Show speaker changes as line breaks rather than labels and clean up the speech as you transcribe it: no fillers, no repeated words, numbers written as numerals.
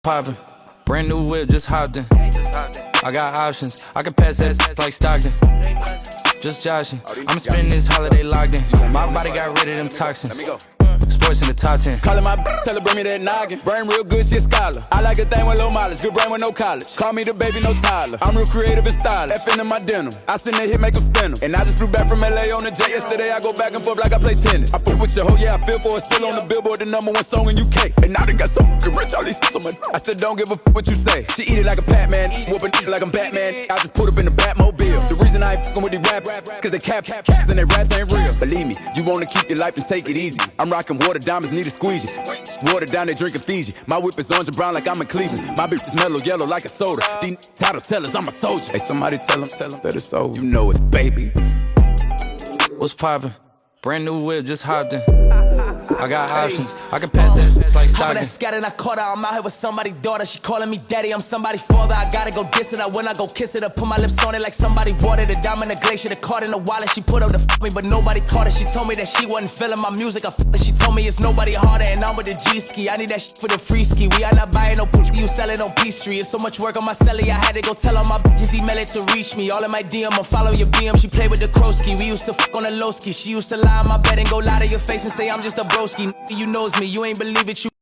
Poppin', brand new whip, just hopped in. I got options, I can pass that like Stockton. Just joshing, I'ma spend this holiday locked in. My body got rid of them toxins. Sports in the top 10.
Callin' my tell her bring me that noggin. Brain real good, she a scholar. I like a thing with low mileage, good brain with no college. Call me the baby, no Tyler. I'm real creative and stylish. F in my denim. I send that hit, make them spin 'em. And I just flew back from LA on the jet yesterday. I go back and forth like I play tennis. I fuck with your hoe, yeah, I feel for it. Still on the Billboard, the #1 song in UK. And now they got so fucking rich, all these on my. I still don't give a fuck what you say. She eat it like a Pac-Man, whooping it like I'm Batman. I just put up in the Batmobile. The reason I ain't fucking with these rap, cause they caps and they raps ain't real. Believe me, you wanna keep your life and take it easy. I'm rocking water, diamonds need a squeegee. Water down, they drinking Fiji. My whip is orange and brown like I'm in Cleveland. My bitch is mellow yellow like a soda. These title tellers, I'm a soldier. Hey, somebody tell them that it's over. You know it's baby.
What's poppin'? Brand new whip, just hopped in. I got options, I can pass that like
Stockton.
Stockton.
Scattered, I caught her, I'm out here with somebody's daughter. She calling me daddy, I'm somebody's father. I gotta go diss it, when I go kiss it, I put my lips on it like somebody watered it. Diamond the glacier, the card in the wallet. She put up the me, but nobody caught it. She told me that she wasn't feeling my music. She told me it's nobody harder, and I'm with the G-ski. I need that for the free ski. We are not buying no pussy, you selling on P-Street. It's so much work on my celly, I had to go tell all my bitches email it to reach me. All in my DM, I follow your BM. She played with the Krosky. We used to fuck on the low ski. She used to lie on my bed and go lie to your face and say I'm just a broski. You knows me, you ain't believe it, you